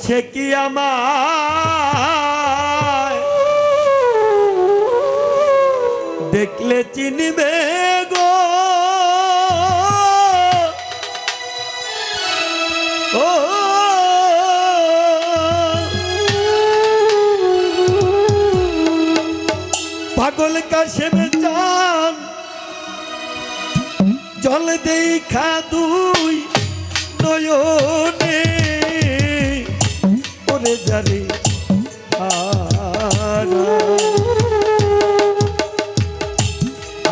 সে কি আমায় দেখলে চিনবে গো ও পাগল কাশেম চান জল দেখা দুই নয়নে ওরে যারে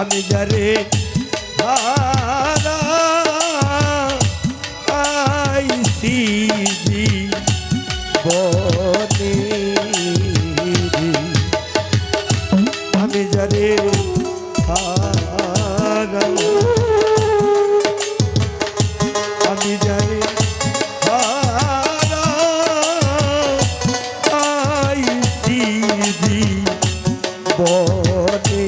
আমি যারে আইসি বনে আমি যারে আমি যারে আইসি বনে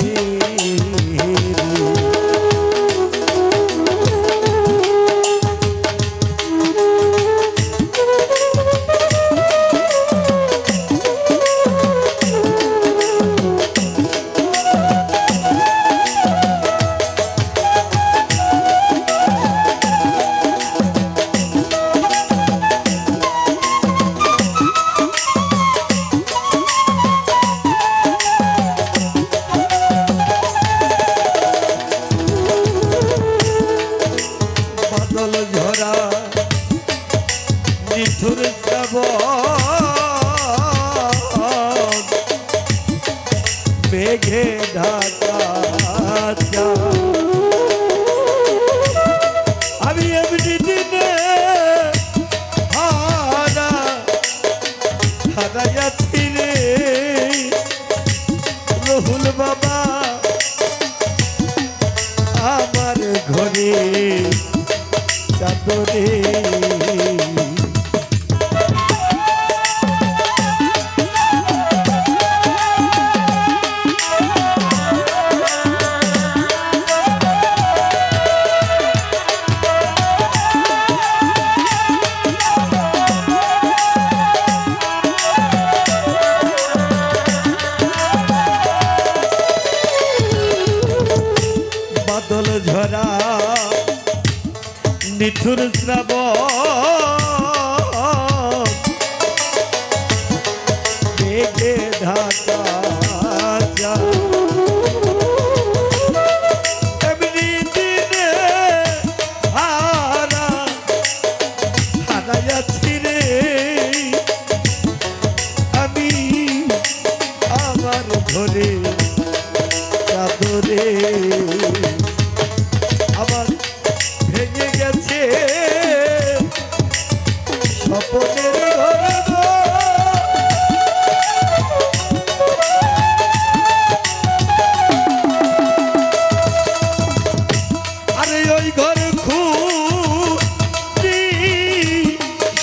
ঝরা নিঠুর শ্রাবণ মেঘে ঢাকা আমি এমনি দিনে হারাইয়াছি রে রহুল বাবা আমার ঘরে চাদরে বাদল ঝরা নিঠুর শ্রাবণ মেঘে ঢাকা এমনি দিনে হারাইয়াছি রে আমি আমার ঘরে চাদরে আমার ভেঙে গেছে স্বপ্নের আরে ওই ঘর খুঁজি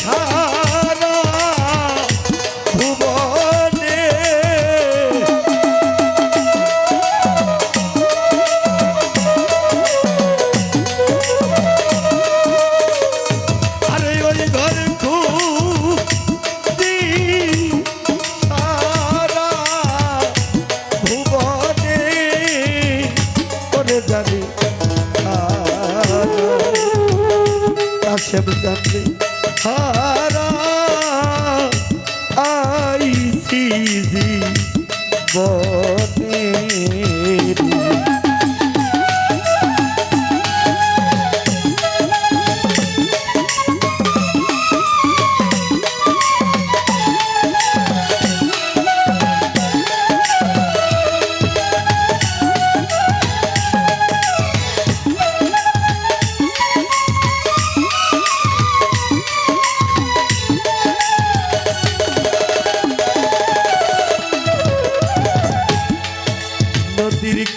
সারা ভুবনে জানি কাশেম জানলে হারা আইসি বনে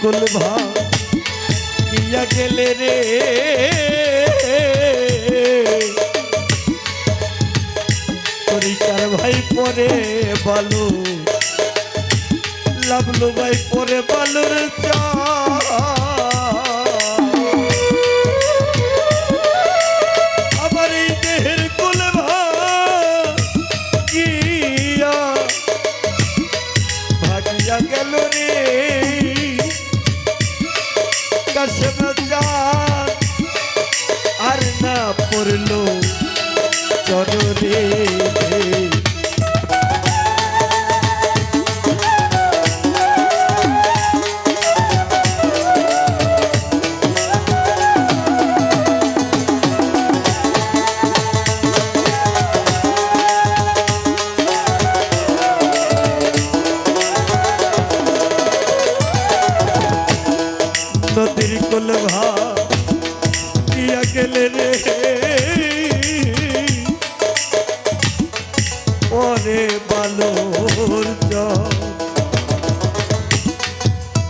কুল ভাইয়া গেলে রে পরিচার ভাই পরে বালু লাভলু ভাই পরে বালুর চা আমার এই দেহের কুল ভাই পরে বালুর চর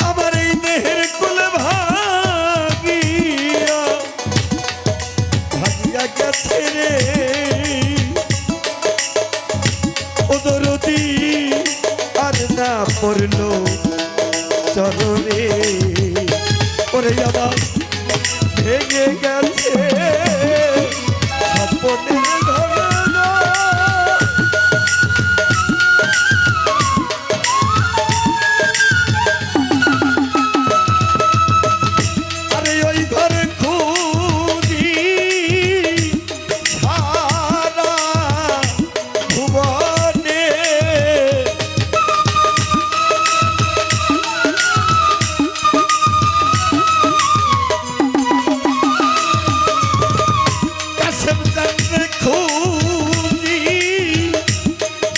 আমার এই দেহের কুল ভাগিয়া ভাগিয়া গেছে রে ও দরদি আর না পড়লো চরণে ওরে আমার ভেঙে গেছে স্বপ্নের ঘরনা আরে ওই ঘরে খুঁজি সারা ভুবনে কাশেম জানরে খুঁজি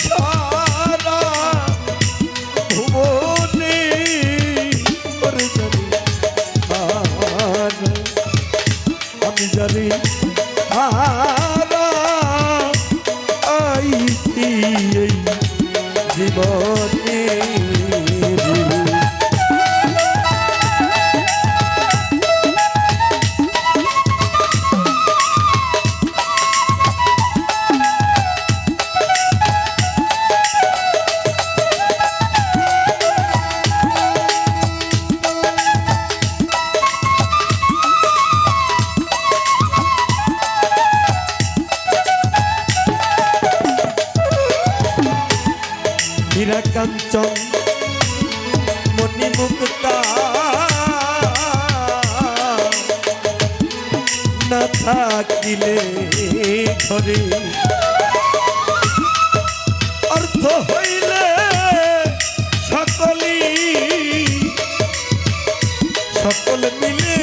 সারা ভুবনে ওরে জানি আমি জানি আইসি এই জীবনে হীরা কাঞ্চন মণি মুক্তা না থাকিলে ঘরে অর্থ হইলে সকলি সকল মিলে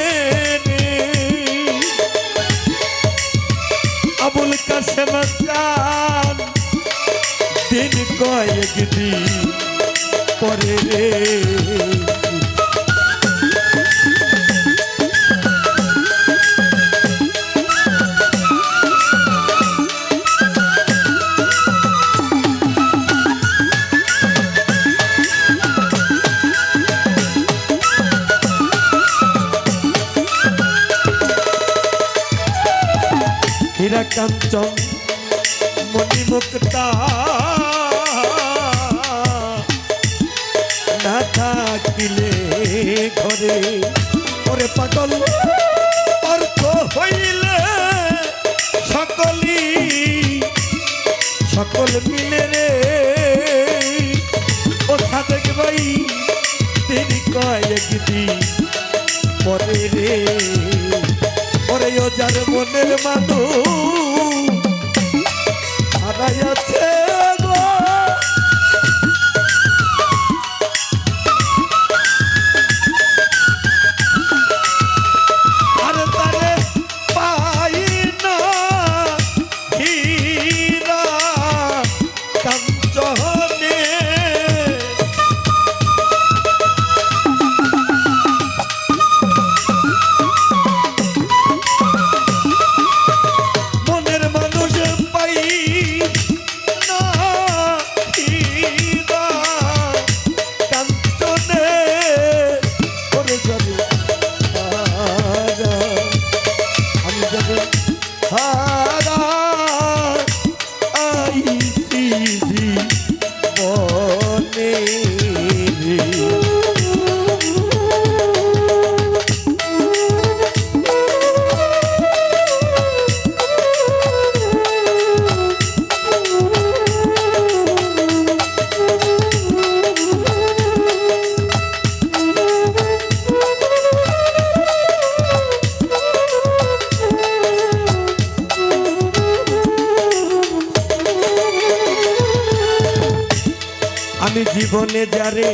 আবুল কাশেম খান দিন কয়েক দিন পরে রে হীরা কাঞ্চন মণি মুক্তা না থাকিলে ঘরে ওরে পাগল অর্থ হইলে সকলি সকল মিলে রে ও সাদেক ভাই তিনি কয়েক দিন পরে রে ওরে ও যার মনের মানুষ হারাইয়াছে গো আর তারে পাই না হীরা কাঞ্চনে মনের মানুষ পাই না হীরা কাঞ্চনে ওরে যাবে আমি যাবে হারা আইসি জীবনে আমি জীবনে যারে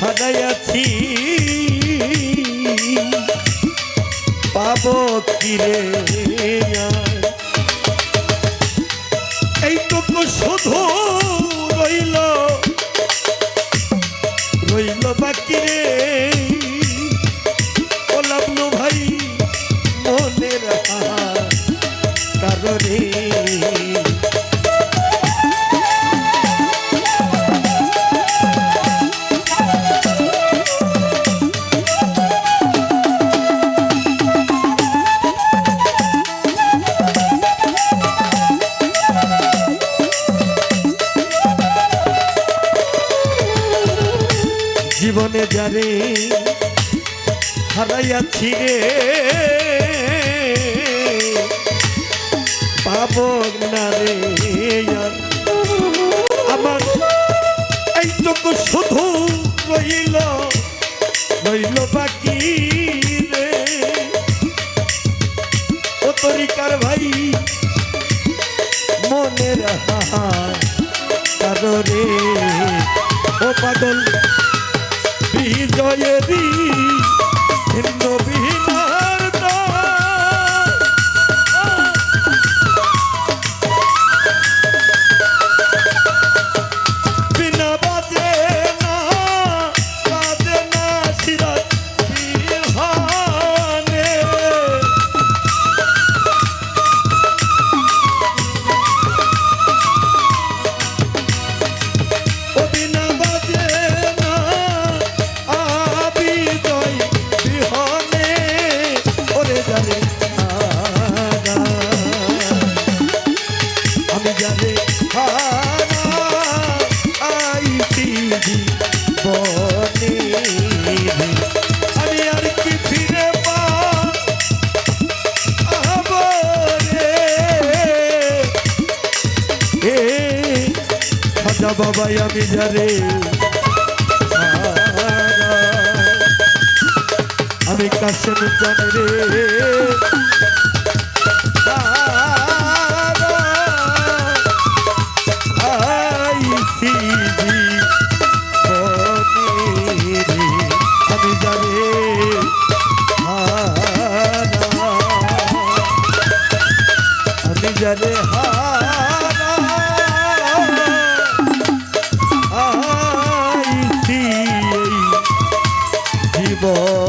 হারাইয়াছি পাবো কিরে এইটুকু শুধু রইল রইল বাকি রে ও লাবলু ভাই মনের কারণে জীবনে যারে হারাইয়াছি রে পাবো না রে আর। আমার এইটুকু শুধু রইল রইল বাকি রে ও তরিকার ভাই মনের হাহার কারো রে ও পাগল বিজয়েরই ভিন্ন বিহীনার বিনা বাজে না সিরাজ বিহানে ও বিনা বাজে না আবিজয় বিহনে ওরে জানে আমি জানে আইছি বনে আমি আর কি ফিরে পাবো রে এ খাজা বাবাই আমি জানে আমি কাশেম জানে রে আইছি আমি জানে আমি জানে আইছি জীবন